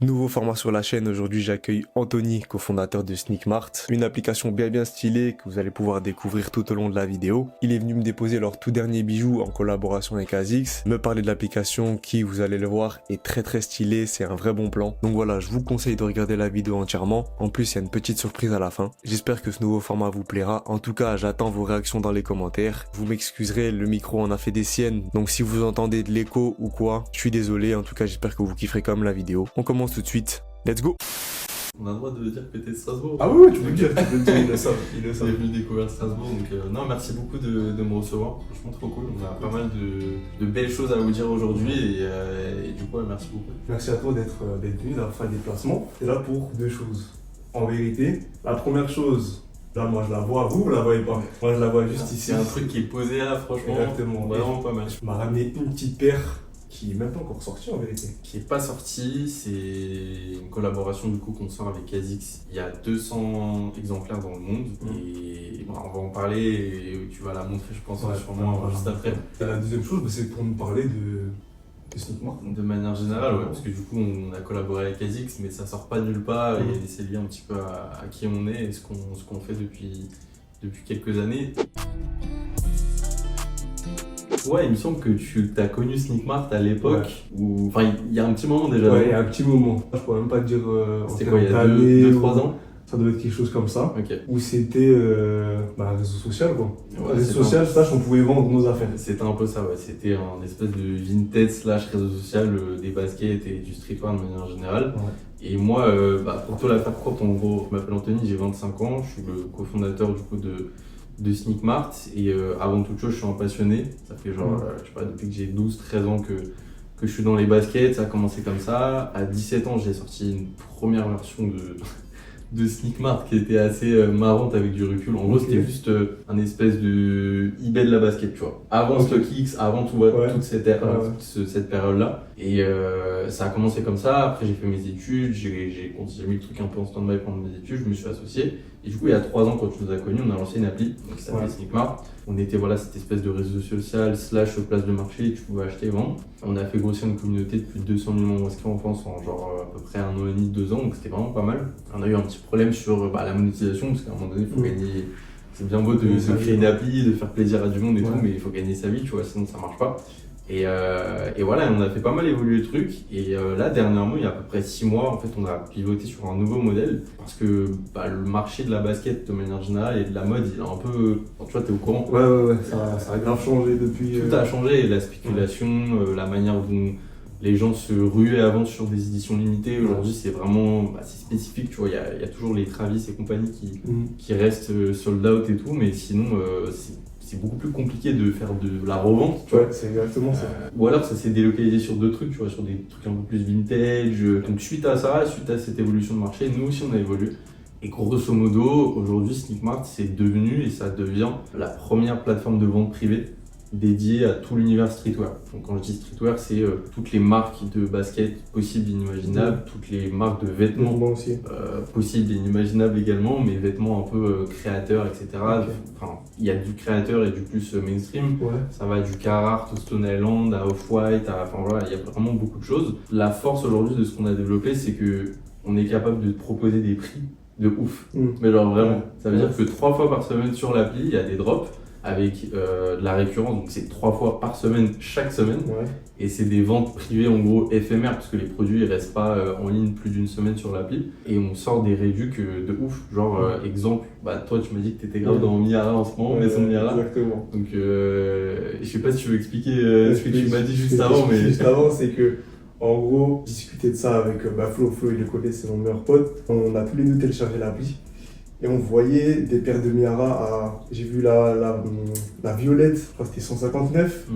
Nouveau format sur la chaîne, aujourd'hui j'accueille Anthony, cofondateur de Sneakmart, une application bien stylée que vous allez pouvoir découvrir tout au long de la vidéo. Il est venu me déposer leur tout dernier bijou en collaboration avec ASICS, me parler de l'application qui, vous allez le voir, est très stylée, c'est un vrai bon plan. Donc voilà, je vous conseille de regarder la vidéo entièrement, en plus il y a une petite surprise à la fin. J'espère que ce nouveau format vous plaira, en tout cas j'attends vos réactions dans les commentaires. Vous m'excuserez, le micro en a fait des siennes, donc si vous entendez de l'écho ou quoi, je suis désolé, en tout cas j'espère que vous kifferez quand même la vidéo. On commence tout de suite. Let's go! On a le droit de dire que t'es de Strasbourg. Ah oui, tu peux le dire, il le savent, il le Il est savent. venu découvrir Strasbourg, donc non, merci beaucoup de me recevoir. Franchement, trop cool. On a pas mal de belles choses à vous dire aujourd'hui et du coup, merci beaucoup. Merci à toi d'être venu, d'avoir fait le déplacement. C'est là pour deux choses. En vérité, la première chose, là moi je la vois, vous la voyez pas. Moi je la vois juste ici. C'est un truc qui est posé là, franchement, Exactement. vraiment pas mal. Je m'ai ramené une petite paire qui est même pas encore sortie en vérité. Qui est pas sorti, c'est une collaboration du coup qu'on sort avec ASICS. Il y a 200 exemplaires dans le monde et bon, on va en parler et tu vas la montrer, je pense, sûrement juste après. Et la deuxième chose, c'est pour nous parler de Sneakmart. De manière générale, ouais, parce que du coup on a collaboré avec ASICS, mais ça sort pas de nulle part et c'est lié un petit peu à qui on est et ce qu'on fait depuis quelques années. Ouais, il me semble que tu as connu Sneakmart à l'époque, où enfin il y a un petit moment déjà. Ouais, il y a un petit moment. Je pourrais même pas te dire. C'était quoi, il y a 2-3 ans? Ça doit être quelque chose comme ça. Ok. Où c'était un réseau social quoi. Ouais, Réseau social, sache on pouvait vendre nos affaires. C'était un peu ça, ouais. C'était un espèce de vintage slash réseau social des baskets et du streetwear de manière générale. Ouais. Et moi, pour te la faire courte, en gros, je m'appelle Anthony, j'ai 25 ans, je suis le cofondateur du coup de Sneakmart et avant toute chose, je suis un passionné. Ça fait genre, je sais pas, depuis que j'ai 12-13 ans que je suis dans les baskets, ça a commencé comme ça. À 17 ans, j'ai sorti une première version de Sneakmart qui était assez marrante avec du recul. En gros, c'était juste un espèce de eBay de la basket, tu vois. Avant StockX, avant tout, toute cette période-là. Et ça a commencé comme ça. Après, j'ai fait mes études, j'ai mis le truc un peu en stand-by pendant mes études, je me suis associé. Et du coup, il y a 3 ans, quand tu nous as connus, on a lancé une appli qui s'appelait Sneakmart. On était cette espèce de réseau social slash place de marché, tu pouvais acheter et vendre. On a fait grossir une communauté de plus de 200 000 membres inscrits en France en genre à peu près 1 an et demi, 2 ans, donc c'était vraiment pas mal. On a eu un petit problème sur la monétisation, parce qu'à un moment donné, il faut gagner. C'est bien beau de créer une appli, de faire plaisir à du monde et tout, mais il faut gagner sa vie, tu vois, sinon ça marche pas. Et voilà, on a fait pas mal évoluer le truc. Et là, dernièrement, il y a à peu près 6 mois, en fait, on a pivoté sur un nouveau modèle. Parce que le marché de la basket, de manière générale, et de la mode, il a un peu. Tu vois, t'es au courant. Ouais, ça a grave changé depuis. Tout a changé. La spéculation, la manière dont les gens se ruaient avant sur des éditions limitées. Aujourd'hui, c'est vraiment c'est spécifique. Tu vois, il y a toujours les Travis et compagnie qui restent sold out et tout. Mais sinon, c'est beaucoup plus compliqué de faire de la revente. Ouais, c'est exactement ça. Ou alors ça s'est délocalisé sur d'autres trucs, tu vois, sur des trucs un peu plus vintage. Donc suite à ça, suite à cette évolution de marché, nous aussi on a évolué. Et grosso modo, aujourd'hui Sneakmart c'est devenu et ça devient la première plateforme de vente privée dédiée à tout l'univers streetwear. Donc quand je dis streetwear, c'est toutes les marques de basket possibles et inimaginables, toutes les marques de vêtements aussi. possibles et inimaginables également, mais vêtements un peu créateurs, etc. Enfin, il y a du créateur et du plus mainstream. Ça va du Carhartt au Stone Island à Off-White, enfin voilà, il y a vraiment beaucoup de choses. La force aujourd'hui de ce qu'on a développé, c'est que on est capable de proposer des prix de ouf. Mais genre vraiment, ça veut dire que 3 fois par semaine sur l'appli, il y a des drops avec de la récurrence, donc c'est 3 fois par semaine, chaque semaine. Et c'est des ventes privées en gros éphémères, parce que les produits ils restent pas en ligne plus d'une semaine sur l'appli. Et on sort des réducs de ouf. Genre, exemple, toi tu m'as dit que t'étais grave dans Miara en ce moment, Maison Miara. Exactement. Donc, je sais pas si tu veux expliquer ce que tu m'as dit juste avant, mais. Juste avant, c'est que, en gros, discuter de ça avec Flo, il le connaît, c'est mon meilleur pote. On a tous les deux téléchargé l'appli. Et on voyait des paires de Miara à. J'ai vu la violette, je crois que c'était 159.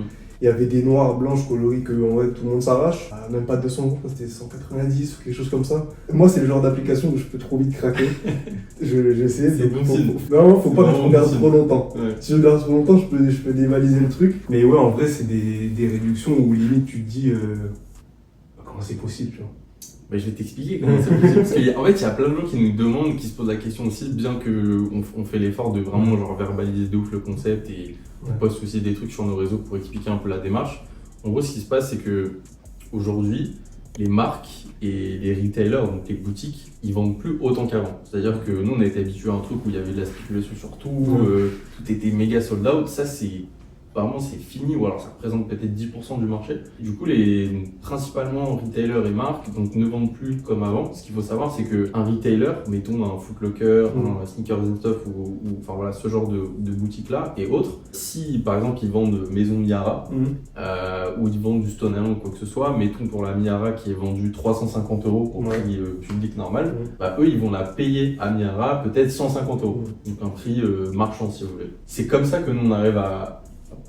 Il y avait des noirs blanches coloris que en vrai, tout le monde s'arrache. Même pas 200 euros, c'était 190 ou quelque chose comme ça. Moi, c'est le genre d'application où je peux trop vite craquer. je sais. C'est bon signe. Non, faut pas que je regarde trop longtemps. Ouais. Si je regarde trop longtemps, je peux dévaliser le truc. Mais ouais, en vrai, c'est des réductions où limite tu te dis comment c'est possible, tu vois. Mais je vais t'expliquer comment c'est possible. Parce qu'en fait, il y a plein de gens qui nous demandent, qui se posent la question aussi, bien qu'on fait l'effort de vraiment genre verbaliser de ouf le concept et on poste aussi des trucs sur nos réseaux pour expliquer un peu la démarche. En gros, ce qui se passe, c'est que aujourd'hui, les marques et les retailers, donc les boutiques, ils vendent plus autant qu'avant. C'est-à-dire que nous, on a été habitués à un truc où il y avait de la spéculation sur tout, tout était méga sold out. Ça, vraiment, c'est fini, ou alors ça représente peut-être 10% du marché. Du coup, principalement retailers et marques donc, ne vendent plus comme avant. Ce qu'il faut savoir, c'est qu'un retailer, mettons un Foot Locker, un Sneakers and Stuff, ou enfin voilà, ce genre de boutique-là et autres, si par exemple ils vendent Maison Miara, ou ils vendent du Stone Island ou quoi que ce soit, mettons pour la Miara qui est vendue 350 € au prix public normal, bah, eux ils vont la payer à Miara peut-être 150 €. Donc un prix marchand si vous voulez. C'est comme ça que nous on arrive à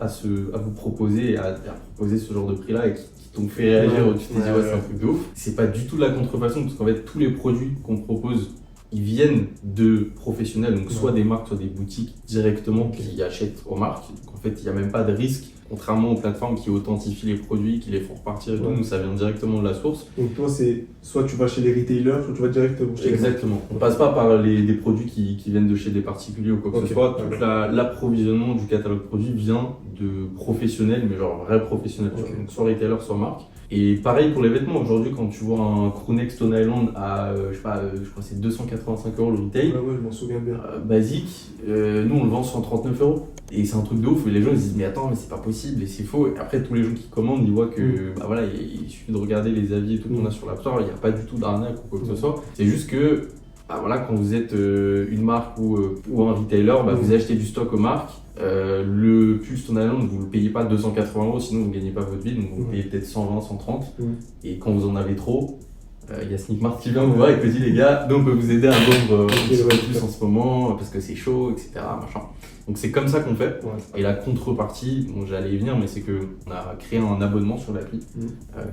vous proposer, à proposer ce genre de prix-là et qui t'ont fait réagir, où tu t'es dit c'est un truc de ouf. C'est pas du tout de la contrefaçon, parce qu'en fait tous les produits qu'on propose, ils viennent de professionnels, donc soit des marques, soit des boutiques directement qui achètent aux marques. Donc en fait il n'y a même pas de risque, contrairement aux plateformes qui authentifient les produits, qui les font repartir et tout, nous ça vient directement de la source. Donc toi c'est soit tu vas chez les retailers, soit tu vas directement chez Exactement. On passe pas par des produits qui viennent de chez des particuliers ou quoi que ce soit. Tout l'approvisionnement du catalogue produit vient de professionnels, mais genre vrais professionnels. Donc soit retailer, soit marque. Et pareil pour les vêtements. Aujourd'hui, quand tu vois un crewneck Stone Island à, je crois que c'est 285 € le retail. Ouais, je m'en souviens bien. Basique, nous on le vend 139 €. Et c'est un truc de ouf. Et les gens ils se disent, mais attends, mais c'est pas possible et c'est faux. Et après, tous les gens qui commandent, ils voient que, bah voilà, il suffit de regarder les avis et tout qu'on a sur l'App Store. Il n'y a pas du tout d'arnaque ou quoi que ce soit. C'est juste que, bah voilà, quand vous êtes une marque ou un retailer, bah vous achetez du stock aux marques. Le pull Stone Island, vous ne le payez pas 280 €, sinon vous ne gagnez pas votre vie, donc vous payez peut-être 120, 130. Et quand vous en avez trop, il y a Sneak Mart qui vient vous voir et qui dit les gars, nous on peut vous aider à vendre un petit peu plus en ce moment parce que c'est chaud, etc. Machin. Donc c'est comme ça qu'on fait. Et la contrepartie, bon, j'allais y venir, mais c'est qu'on a créé un abonnement sur l'appli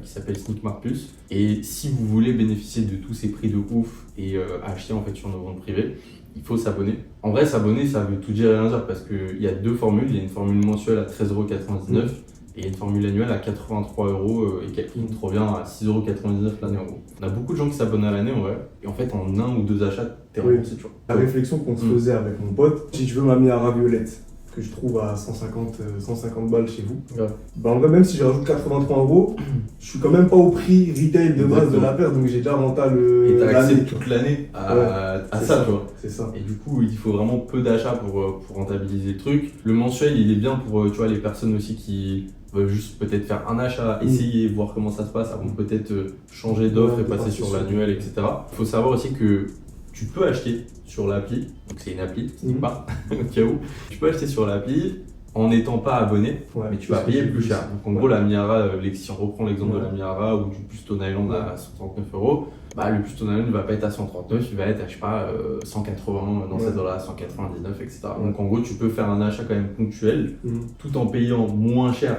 qui s'appelle Sneak Mart Plus. Et si vous voulez bénéficier de tous ces prix de ouf et acheter en fait sur nos ventes privées, il faut s'abonner. En vrai, s'abonner, ça veut tout dire et rien dire parce qu'il y a deux formules. Il y a une formule mensuelle à 13,99 € et une formule annuelle à 83 € et qui te revient à 6,99 € l'année en gros. On a beaucoup de gens qui s'abonnent à l'année en vrai. Et en fait, en un ou deux achats, t'es remboursé, tu vois. La réflexion qu'on se faisait avec mon pote, si je veux ma Miara violette, que je trouve à 150 balles chez vous, bah en vrai, même si je rajoute 83 €, je suis quand même pas au prix retail de base de la paire, donc j'ai déjà rentable et t'as accès toute l'année à ça, tu vois. C'est ça. Et du coup, il faut vraiment peu d'achats pour rentabiliser le truc. Le mensuel, il est bien pour tu vois, les personnes aussi qui veulent juste peut-être faire un achat, essayer, voir comment ça se passe, avant peut-être changer d'offre et passer sur l'annuel, etc. Il faut savoir aussi que tu peux acheter sur l'appli, donc c'est une appli, c'est pas au cas où, tu peux acheter sur l'appli en n'étant pas abonné, mais tu vas payer plus cher. Donc en gros, la Miara, si on reprend l'exemple de la Miara ou du plus Stone Island à 139 €, bah, le plus Stone Island ne va pas être à 139, il va être à, je sais pas, 180 dans cette là 199, etc. Donc en gros, tu peux faire un achat quand même ponctuel, tout en payant moins cher.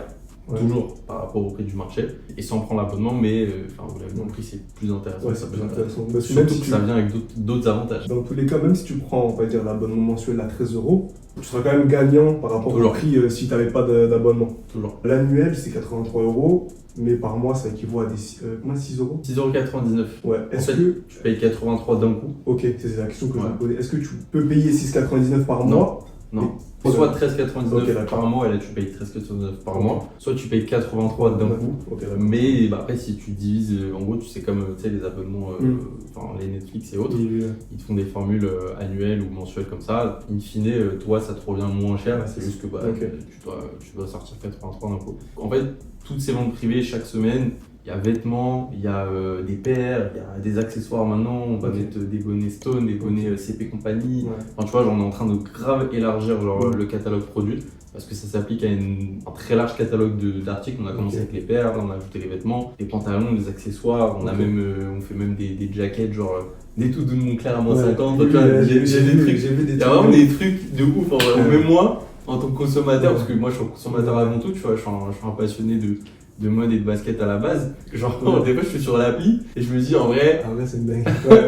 Toujours par rapport au prix du marché et sans prendre l'abonnement, mais vous l'avez compris, c'est plus intéressant. C'est plus intéressant. Surtout que ça vient avec d'autres avantages. Dans tous les cas, même si tu prends, on va dire, l'abonnement mensuel à 13 €, tu seras quand même gagnant par rapport au prix si tu n'avais pas d'abonnement. Toujours. L'annuel, c'est 83 €, mais par mois, ça équivaut à des 6 €. 6,99 €. Ouais. Est-ce que tu payes 83 d'un coup? Ok, c'est la question que je me posais. Est-ce que tu peux payer 6,99 par mois? Non. Soit 13,99 par mois, et là tu payes 13,99 par mois, soit tu payes 83 d'un coup. Mais bah, après, si tu divises, en gros, tu sais, comme les abonnements, les Netflix et autres, ils te font des formules annuelles ou mensuelles comme ça. In fine, toi, ça te revient moins cher. C'est juste que tu dois sortir 83 d'un coup. En fait, toutes ces ventes privées chaque semaine, il y a vêtements, il y a des paires, il y a des accessoires maintenant, on va mettre des bonnets Stone, des bonnets CP compagnie. Enfin, tu vois, on est en train de grave élargir le catalogue produit parce que ça s'applique à un très large catalogue d'articles. On a commencé avec les paires, là on a ajouté les vêtements, les pantalons, les accessoires, on fait même des jackets, genre des tout de Montclair à moins 50. J'ai des trucs, il y a vraiment des trucs de ouf. Même moi, en tant que consommateur, parce que moi je suis un consommateur avant tout, tu vois, je suis un passionné de mode et de basket à la base. Genre, des fois, je suis sur l'appli et je me dis, en vrai, c'est une dingue.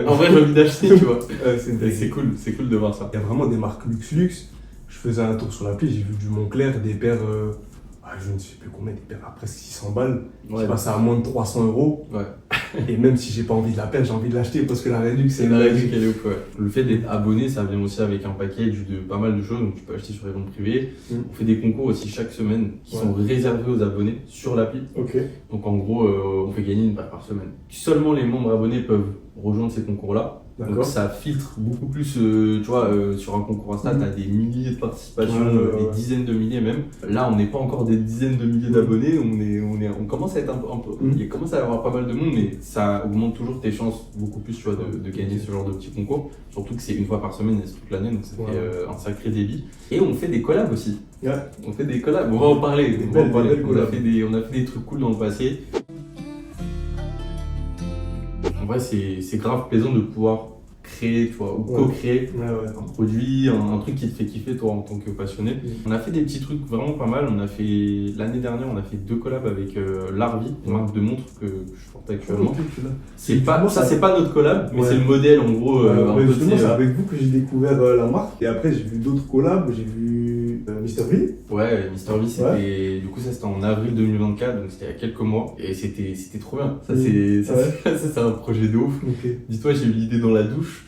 En vrai, j'ai envie d'acheter, tu vois. C'est cool de voir ça. Il y a vraiment des marques luxe. Je faisais un tour sur l'appli, j'ai vu du Moncler, des paires, je ne sais plus combien, des paires à presque 600 balles. Ouais, Je passe à moins de 300 euros. ouais. Et même si j'ai pas envie de la paire, j'ai envie de l'acheter parce que la réduction, C'est une règle qu'elle est ouf, ouais. Le fait d'être abonné, ça vient aussi avec un package de pas mal de choses, donc tu peux acheter sur les ventes privées. On fait des concours aussi chaque semaine qui sont réservés aux abonnés sur l'appli. Ok. Donc en gros, on fait gagner une paire par semaine. Seulement les membres abonnés peuvent rejoindre ces concours-là. Donc D'accord. ça filtre beaucoup plus, tu vois, sur un concours Insta, t'as des milliers de participations, des dizaines de milliers même. Là, on n'est pas encore des dizaines de milliers d'abonnés, on commence à être un peu, il commence à y avoir pas mal de monde, mais ça augmente toujours tes chances beaucoup plus, tu vois, de gagner ce genre de petits concours. Surtout que c'est une fois par semaine et c'est toute l'année, donc ça fait un sacré débit. Et on fait des collabs aussi. Ouais. On fait des collabs, on va en parler. Des belles collabs. On a fait des trucs cool dans le passé. En vrai, c'est grave plaisant de pouvoir créer, tu vois, ou co-créer un produit, un truc qui te fait kiffer toi en tant que passionné. On a fait des petits trucs vraiment pas mal. L'année dernière, on a fait 2 collabs avec Larvi, une marque de montres que je porte actuellement. C'est pas notre collab, mais c'est le modèle en gros. Justement, c'est avec vous que j'ai découvert la marque. Et après, j'ai vu d'autres collabs. J'ai vu Mr. V. Ouais, Mr. V, c'était du coup ça c'était en avril 2024, donc c'était il y a quelques mois, et c'était trop bien. Ça c'est un projet de ouf. Dis-toi, j'ai eu l'idée dans la douche,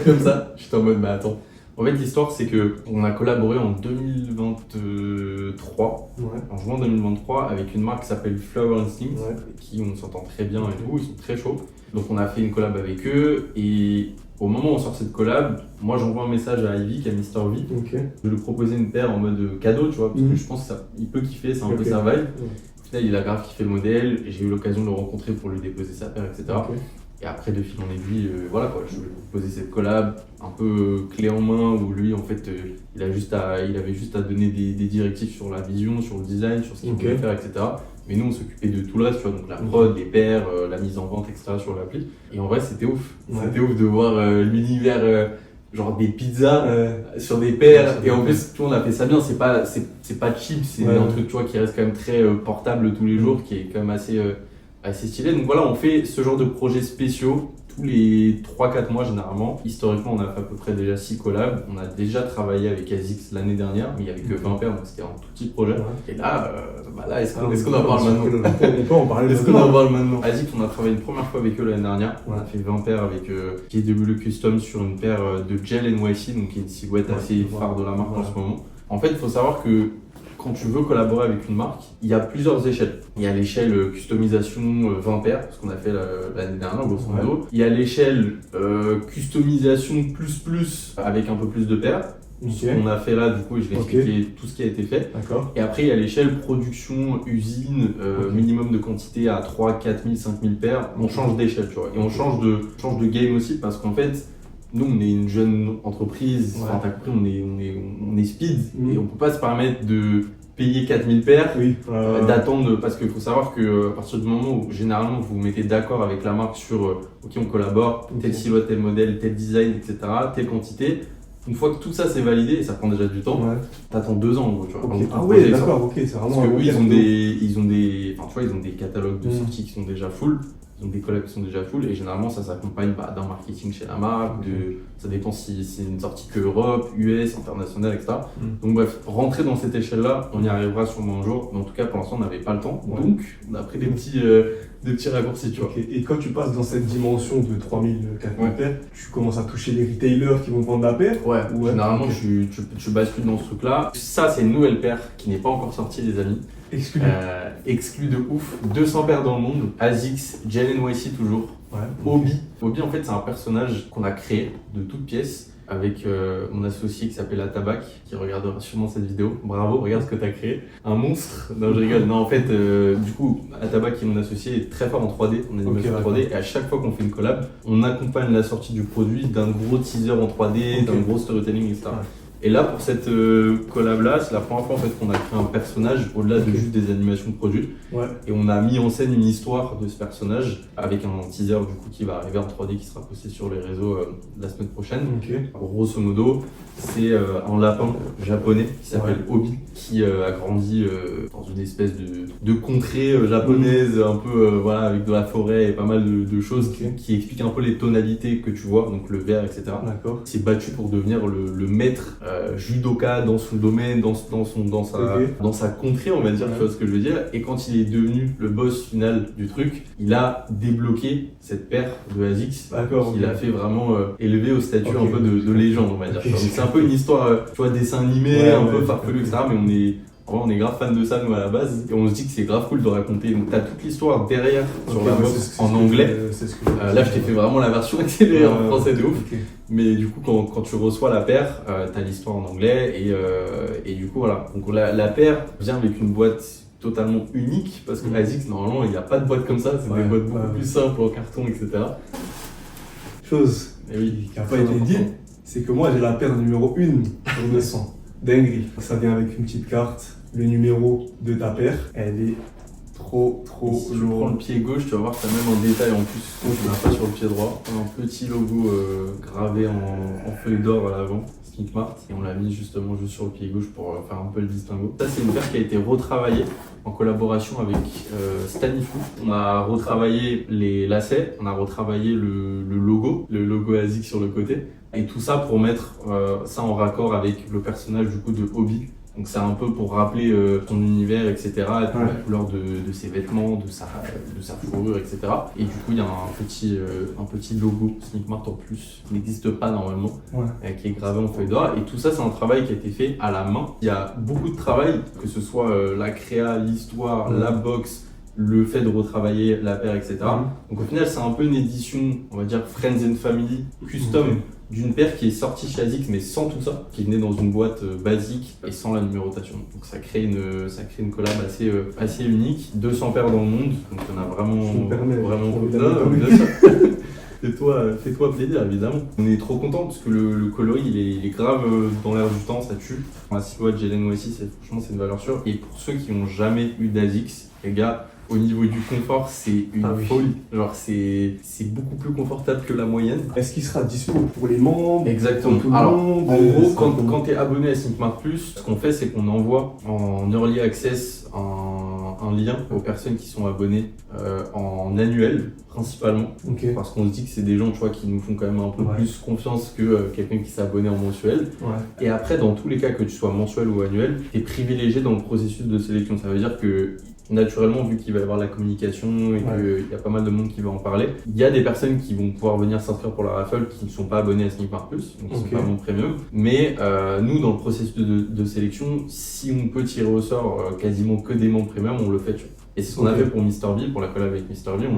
comme ça. J'étais en mode mais attends. En fait, l'histoire c'est que on a collaboré en 2023, en juin 2023, avec une marque qui s'appelle Flower Instinct, avec qui on s'entend très bien et tout, ils sont très chauds. Donc on a fait une collab avec eux, et au moment où on sort cette collab, moi j'envoie un message à Ivy, qui est Mr. V. Je lui proposais une paire en mode cadeau, tu vois, parce que je pense qu'il peut kiffer, c'est un peu sa vibe. Au final, il a grave kiffé le modèle, et j'ai eu l'occasion de le rencontrer pour lui déposer sa paire, etc. Et après, de fil en aiguille, voilà quoi, je lui ai proposé cette collab, un peu clé en main, où lui, en fait, il avait juste à donner des directives sur la vision, sur le design, sur ce qu'il voulait faire, etc. Mais nous, on s'occupait de tout le reste, tu vois, donc la prod, les paires, la mise en vente, etc. sur l'appli. Et en vrai, c'était ouf. C'était ouf de voir l'univers, genre des pizzas sur des paires. Et en plus, tu vois, on a fait ça bien. C'est pas cheap, c'est un truc, tu vois, qui reste quand même très portable tous les jours, qui est quand même assez stylé. Donc voilà, on fait ce genre de projets spéciaux tous les 3-4 mois généralement. Historiquement, on a fait à peu près déjà 6 collabs. On a déjà travaillé avec ASICS l'année dernière, mais il n'y avait que 20 paires, donc c'était un tout petit projet. Et là, est-ce qu'on en parle maintenant? On peut en parler. Est-ce qu'on en parle maintenant? ASICS, on a travaillé une première fois avec eux l'année dernière. On a fait 20 paires avec JW Custom sur une paire de Gel NYC, donc qui est une silhouette assez phare de la marque en ce moment. En fait, il faut savoir que quand tu veux collaborer avec une marque, il y a plusieurs échelles. Il y a l'échelle customisation 20 paires, ce qu'on a fait l'année dernière, grosso modo. Il y a l'échelle customisation plus avec un peu plus de paires. Ce qu'on a fait là, du coup, et je vais expliquer tout ce qui a été fait. Et après, il y a l'échelle production, usine, minimum de quantité à 3, 4 000, 5 000 paires. On change d'échelle, tu vois. Et on change de game aussi parce qu'en fait, nous, on est une jeune entreprise, enfin, t'as compris, on est speed et on peut pas se permettre de payer 4000 paires, d'attendre, parce qu'il faut savoir que à partir du moment où généralement vous vous mettez d'accord avec la marque sur ok, on collabore, telle silhouette, tel modèle, tel design, etc., telle quantité. Une fois que tout ça c'est validé, et ça prend déjà du temps, t'attends 2 ans en gros, tu vois. Ah oui, d'accord, c'est vraiment. Parce que eux, ils ont des catalogues de sorties qui sont déjà full. Ils ont des collabs qui sont déjà full et généralement ça s'accompagne d'un marketing chez la marque, ça dépend si c'est une sortie que Europe, US, internationale, etc. Donc bref, rentrer dans cette échelle-là, on y arrivera sûrement un jour, mais en tout cas pour l'instant on n'avait pas le temps, donc on a pris des petits raccourcis, tu vois. Et quand tu passes dans cette dimension de 3000, 4000 paires, tu commences à toucher les retailers qui vont vendre la paire? Généralement tu bascules dans ce truc-là. Ça c'est une nouvelle paire qui n'est pas encore sortie, les amis. Exclu de ouf, 200 paires dans le monde, ASICS, Gel NYC toujours, Obi. Obi en fait c'est un personnage qu'on a créé de toutes pièces avec mon associé qui s'appelle Atabak, qui regardera sûrement cette vidéo. Bravo, regarde ce que tu as créé. Un monstre. Non, je rigole. Non, en fait, du coup, Atabak qui est mon associé est très fort en 3D, en animation 3D, et à chaque fois qu'on fait une collab, on accompagne la sortie du produit d'un gros teaser en 3D, d'un gros storytelling, etc. Et là, pour cette collab-là, c'est la première fois en fait, qu'on a créé un personnage au-delà de juste des animations produites. Et on a mis en scène une histoire de ce personnage avec un teaser du coup qui va arriver en 3D qui sera posté sur les réseaux la semaine prochaine. Grosso modo, c'est un lapin japonais qui s'appelle Obi, qui a grandi dans une espèce de contrée japonaise, un peu voilà, avec de la forêt et pas mal de choses qui expliquent un peu les tonalités que tu vois, donc le vert, etc. Il s'est battu pour devenir le maître judoka dans son domaine, dans sa contrée, on va dire, tu vois ce que je veux dire. Et quand il est devenu le boss final du truc, il a débloqué cette paire de ASICS qu'il a fait vraiment élever au statut un peu de légende, on va dire. Donc c'est un peu une histoire, tu vois, dessin animé, un peu farfelu, etc. Mais on est grave fan de ça, nous, à la base, et on se dit que c'est grave cool de raconter. Donc, t'as toute l'histoire derrière sur la box en anglais. Là, je t'ai fait vraiment la version accélérée en français de ouf. Mais du coup, quand tu reçois la paire, t'as l'histoire en anglais, et du coup, voilà. Donc, la paire vient avec une boîte totalement unique, parce que ASICS, normalement, il n'y a pas de boîte comme ça, c'est des boîtes beaucoup plus simples en carton, etc. Chose qui n'a pas été dit, c'est que moi, j'ai la paire numéro 1 sur 200. Dinguerie. Ça vient avec une petite carte. Le numéro de ta paire, elle est trop si tu prends le pied gauche, tu vas voir que tu as même un détail en plus qu'on n'a pas sur le pied droit. Un petit logo gravé en feuille d'or à l'avant, Sneakmart. Et on l'a mis justement juste sur le pied gauche pour faire un peu le distinguo. Ça, c'est une paire qui a été retravaillée en collaboration avec Stanifu. On a retravaillé les lacets, on a retravaillé le logo ASICS sur le côté. Et tout ça pour mettre ça en raccord avec le personnage du coup de Obi. Donc c'est un peu pour rappeler son univers, etc. Et la couleur de ses vêtements, de sa fourrure, etc. Et du coup, il y a un petit logo Sneakmart en plus, qui n'existe pas normalement, qui est gravé en feuille d'or. Et tout ça, c'est un travail qui a été fait à la main. Il y a beaucoup de travail, que ce soit la créa, l'histoire, la box, le fait de retravailler la paire, etc. Donc au final, c'est un peu une édition, on va dire, Friends and Family, custom, d'une paire qui est sortie chez ASICS mais sans tout ça, qui venait dans une boîte basique et sans la numérotation. Donc ça crée une collab assez unique. 200 paires dans le monde, donc il y en a vraiment Fais-toi plaisir, évidemment. On est trop content parce que le coloris il est grave dans l'air du temps, ça tue. La silhouette Jalen aussi, franchement c'est une valeur sûre. Et pour ceux qui n'ont jamais eu d'ASICS, les gars, au niveau du confort, c'est une folie. Genre, c'est beaucoup plus confortable que la moyenne. Est-ce qu'il sera disponible pour les membres? Exactement. Alors, en gros, quand tu es abonné à Sneakmart Plus, ce qu'on fait, c'est qu'on envoie en Early Access un lien aux personnes qui sont abonnées en annuel, principalement. Parce qu'on se dit que c'est des gens, tu vois, qui nous font quand même un peu plus confiance que quelqu'un qui s'est abonné en mensuel. Et après, dans tous les cas, que tu sois mensuel ou annuel, tu es privilégié dans le processus de sélection. Ça veut dire que naturellement, vu qu'il va y avoir la communication et qu'il y a pas mal de monde qui va en parler, il y a des personnes qui vont pouvoir venir s'inscrire pour la raffle qui ne sont pas abonnés à Sneakmart Plus, donc qui sont pas mon premium. Mais nous, dans le processus de sélection, si on peut tirer au sort quasiment que des membres premium, on le fait. Et c'est ce qu'on a fait pour MrV, pour la collab avec MrV.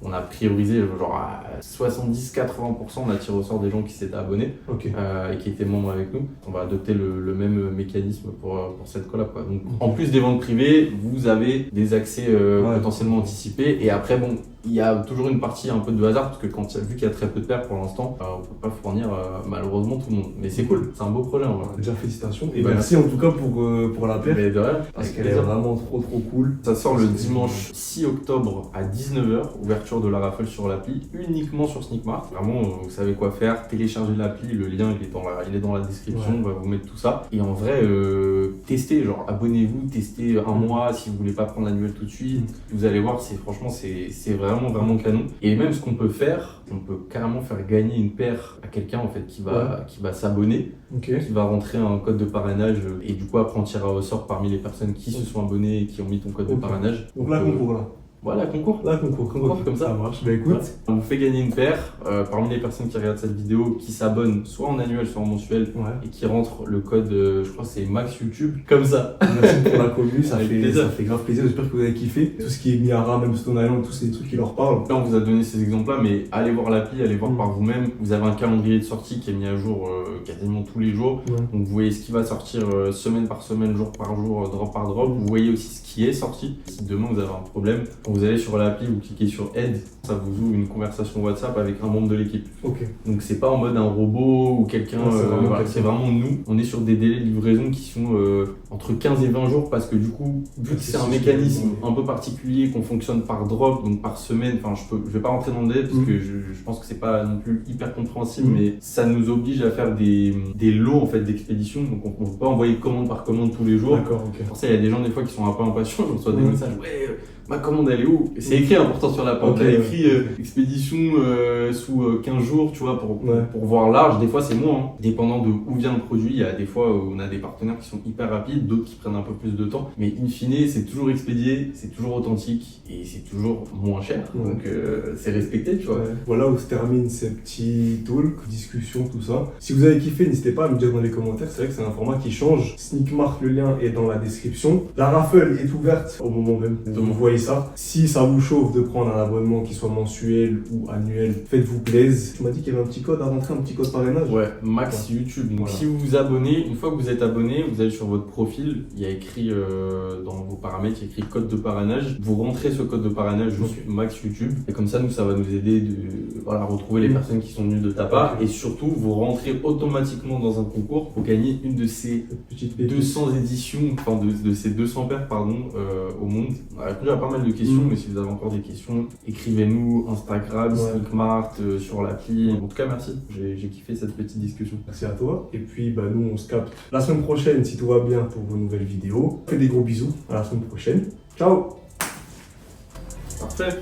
On a priorisé genre à 70-80%, on a tiré au sort des gens qui s'étaient abonnés et qui étaient membres avec nous. On va adopter le même mécanisme pour cette collab, quoi. Donc en plus des ventes privées, vous avez des accès potentiellement anticipés. Et après, bon, il y a toujours une partie un peu de hasard parce que vu qu'il y a très peu de paires pour l'instant, on peut pas fournir malheureusement tout le monde. Mais c'est cool, c'est un beau projet. Déjà félicitations et merci en tout cas pour la paire. Mais de rien, parce qu'elle est vraiment trop cool. Ça sort le dimanche 6 octobre à 19h, ouverture de la raffle sur l'appli, uniquement sur Sneakmart. Vraiment, vous savez quoi faire, téléchargez l'appli, le lien il est dans la description, on va vous mettre tout ça. Et en vrai, testez, genre abonnez-vous, testez un mois si vous voulez pas prendre l'annuel tout de suite. Vous allez voir, franchement c'est vraiment canon. Et même ce qu'on peut faire, on peut carrément faire gagner une paire à quelqu'un en fait qui va s'abonner, qui va rentrer un code de parrainage et du coup après on tirera au sort parmi les personnes qui se sont abonnées et qui ont mis ton code de parrainage. Donc là, concours là. Voilà, concours comme ça. Ça marche. Bah écoute, on vous fait gagner une paire parmi les personnes qui regardent cette vidéo, qui s'abonnent soit en annuel, soit en mensuel et qui rentrent le code, je crois que c'est Max YouTube, comme ça. Merci pour la commu, ça fait grave plaisir. J'espère que vous avez kiffé. Tout ce qui est Miara, même Stone Island, tous ces trucs qui leur parlent. Là, on vous a donné ces exemples-là, mais allez voir l'appli, allez voir par vous-même. Vous avez un calendrier de sortie qui est mis à jour quasiment tous les jours. Donc vous voyez ce qui va sortir semaine par semaine, jour par jour, drop par drop. Vous voyez aussi ce qui est sorti. Si demain vous avez un problème, quand vous allez sur l'appli, vous cliquez sur Aide, ça vous ouvre une conversation WhatsApp avec un membre de l'équipe. Donc c'est pas en mode un robot ou quelqu'un, c'est vraiment nous. On est sur des délais de livraison qui sont entre 15 et 20 jours parce que du coup, vu que c'est un mécanisme un peu particulier, qu'on fonctionne par drop, donc par semaine, enfin je vais pas rentrer dans le délai parce que je pense que c'est pas non plus hyper compréhensible, mais ça nous oblige à faire des lots en fait d'expédition, donc on peut pas envoyer commande par commande tous les jours. Pour ça, il y a des gens des fois qui sont un peu impatients, je reçois des messages, ma commande elle est où? Et c'est écrit important sur la porte. Ok, T'as ouais. écrit expédition sous 15 jours, tu vois, Ouais. pour voir large. Des fois c'est moins, hein. Dépendant de où vient le produit, il y a des fois où on a des partenaires qui sont hyper rapides, d'autres qui prennent un peu plus de temps. Mais in fine, c'est toujours expédié, c'est toujours authentique et c'est toujours moins cher. Ouais. Donc c'est respecté, tu vois. Ouais. Voilà où se terminent ces petits talks, discussions, tout ça. Si vous avez kiffé, n'hésitez pas à me dire dans les commentaires. C'est vrai que c'est un format qui change. Sneakmart, le lien est dans la description. La raffle est ouverte au moment même où vous voyez ça. Si ça vous chauffe de prendre un abonnement qui soit mensuel ou annuel, faites-vous plaisir. Tu m'as dit qu'il y avait un petit code à rentrer, un petit code parrainage. Ouais, max YouTube. Donc Voilà. si vous vous abonnez, une fois que vous êtes abonné, vous allez sur votre profil, il y a écrit dans vos paramètres, il y a écrit code de parrainage. Vous rentrez ce code de parrainage juste max YouTube. Et comme ça, nous, ça va nous aider de retrouver les personnes qui sont venues de ta part. Et surtout, vous rentrez automatiquement dans un concours pour gagner une de ces Petite 200 éditions, enfin de ces 200 paires au monde. On a répondu à pas mal de questions, mais si vous avez encore des questions, écrivez-nous Instagram, Ouais. Sneakmart, sur l'appli. En tout cas, merci. J'ai kiffé cette petite discussion. Merci à toi. Et puis, nous, on se capte la semaine prochaine, si tout va bien, pour vos nouvelles vidéos. Faites des gros bisous. À la semaine prochaine. Ciao! Parfait.